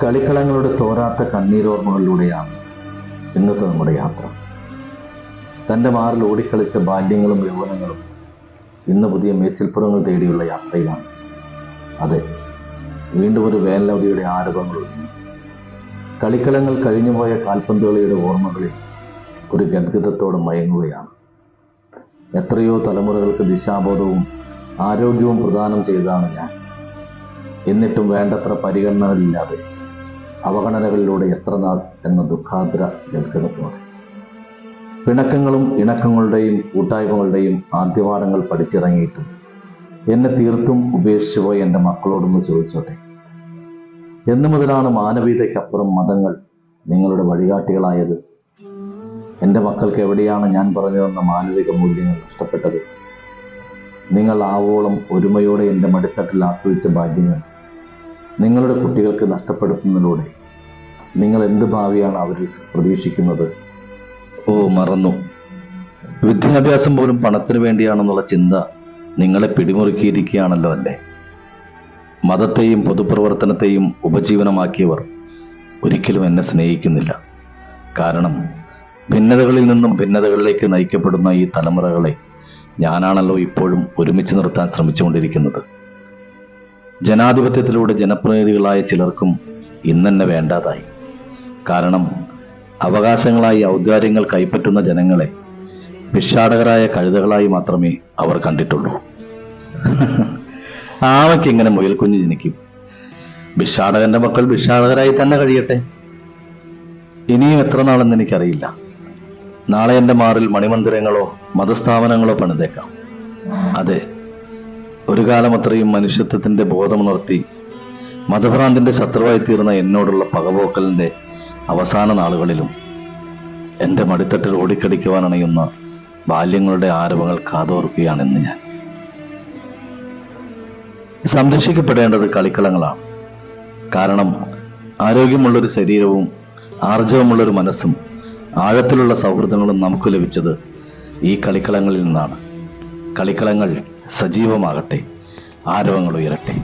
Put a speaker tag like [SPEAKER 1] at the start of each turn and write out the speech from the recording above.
[SPEAKER 1] കളിക്കളങ്ങളുടെ തോരാത്ത കണ്ണീരോർമ്മകളിലൂടെയാണ് ഇന്നത്തെ നമ്മുടെ യാത്ര. തൻ്റെ മാറിൽ ഓടിക്കളിച്ച ബാല്യങ്ങളും യൗവനങ്ങളും ഇന്ന് പുതിയ മേച്ചിൽപ്പുറങ്ങൾ തേടിയുള്ള യാത്രയിലാണ്. അതെ, വീണ്ടും ഒരു വേനലവധിയുടെ ആരവങ്ങൾ. കളിക്കളങ്ങൾ കഴിഞ്ഞുപോയ കാൽപന്തുകളിയുടെ ഓർമ്മകളിൽ ഒരു ഗദ്ഗതത്തോടെ മയങ്ങുകയാണ്. എത്രയോ തലമുറകൾക്ക് ദിശാബോധവും ആരോഗ്യവും പ്രദാനം ചെയ്തതാണ് ഞാൻ. എന്നിട്ടും വേണ്ടത്ര പരിഗണനകളില്ലാതെ അവഗണനകളിലൂടെ എത്ര നാൾ എന്ന ദുഃഖാദ്ര ഗദ്ഗതത്തോടെ പിണക്കങ്ങളും ഇണക്കങ്ങളുടെയും കൂട്ടായ്മകളുടെയും ആദ്യപാഠങ്ങൾ പഠിച്ചിറങ്ങിയിട്ടും എന്നെ തീർത്തും ഉപേക്ഷിച്ചു പോയി എൻ്റെ മക്കളോടൊന്ന് ചോദിച്ചോട്ടെ, എന്നു മുതലാണ് മാനവീയതയ്ക്കപ്പുറം മതങ്ങൾ നിങ്ങളുടെ വഴികാട്ടികളായത്? എൻ്റെ മക്കൾക്ക് എവിടെയാണ് ഞാൻ പറഞ്ഞു തന്ന മാനവിക മൂല്യങ്ങൾ നഷ്ടപ്പെട്ടത്? നിങ്ങൾ ആവോളം ഒരുമയോടെ എൻ്റെ മടിത്തട്ടിൽ ആസ്വദിച്ച ഭാഗ്യങ്ങൾ നിങ്ങളുടെ കുട്ടികൾക്ക് നഷ്ടപ്പെടുത്തുന്നതിലൂടെ നിങ്ങൾ എന്ത് ഭാവിയാണ് അവരിൽ പ്രതീക്ഷിക്കുന്നത്? ഓ, മറന്നു. വിദ്യാഭ്യാസം പോലും പണത്തിന് വേണ്ടിയാണെന്നുള്ള ചിന്ത നിങ്ങളെ പിടിമുറുക്കിയിരിക്കുകയാണല്ലോ അല്ലേ? മതത്തെയും പൊതുപ്രവർത്തനത്തെയും ഉപജീവനമാക്കിയവർ ഒരിക്കലും എന്നെ സ്നേഹിക്കുന്നില്ല. കാരണം ഭിന്നതകളിൽ നിന്നും ഭിന്നതകളിലേക്ക് നയിക്കപ്പെടുന്ന ഈ തലമുറകളെ ഞാനാണല്ലോ ഇപ്പോഴും ഒരുമിച്ച് നിർത്താൻ ശ്രമിച്ചുകൊണ്ടിരിക്കുന്നത്. ജനാധിപത്യത്തിലൂടെ ജനപ്രതിനിധികളായ ചിലർക്കും ഇന്നെന്നെ വേണ്ടാതായി. കാരണം അവകാശങ്ങളായി ഔദാര്യങ്ങൾ കൈപ്പറ്റുന്ന ജനങ്ങളെ ഭിക്ഷാടകരായ കഴുതകളായി മാത്രമേ അവർ കണ്ടിട്ടുള്ളൂ. ആവയ്ക്ക് എങ്ങനെ മുയൽക്കുഞ്ഞ് ജനിക്കും? ഭിക്ഷാടകന്റെ മക്കൾ ഭിക്ഷാടകരായി തന്നെ കഴിയട്ടെ. ഇനിയും എത്ര നാളെന്ന് എനിക്കറിയില്ല. നാളെ എൻ്റെ മാറിൽ മണിമന്ദിരങ്ങളോ മതസ്ഥാപനങ്ങളോ പണിതേക്കാം. അതെ, ഒരു കാലം അത്രയും മനുഷ്യത്വത്തിന്റെ ബോധമുണർത്തി മതഭ്രാന്തിന്റെ ശത്രുവായി തീർന്ന എന്നോടുള്ള പകപോക്കലിന്റെ അവസാന നാളുകളിലും എൻ്റെ മടിത്തട്ടിൽ ഓടിക്കടിക്കുവാനണയുന്ന ബാല്യങ്ങളുടെ ആരവങ്ങൾ കാതോർക്കുകയാണെന്ന് ഞാൻ. സംരക്ഷിക്കപ്പെടേണ്ടത് കളിക്കളങ്ങളാണ്. കാരണം ആരോഗ്യമുള്ളൊരു ശരീരവും ആർജവമുള്ളൊരു മനസ്സും ആഴത്തിലുള്ള സൗഹൃദങ്ങളും നമുക്ക് ലഭിച്ചത് ഈ കളിക്കളങ്ങളിൽ നിന്നാണ്. കളിക്കളങ്ങൾ സജീവമാകട്ടെ, ആരവങ്ങൾ ഉയരട്ടെ.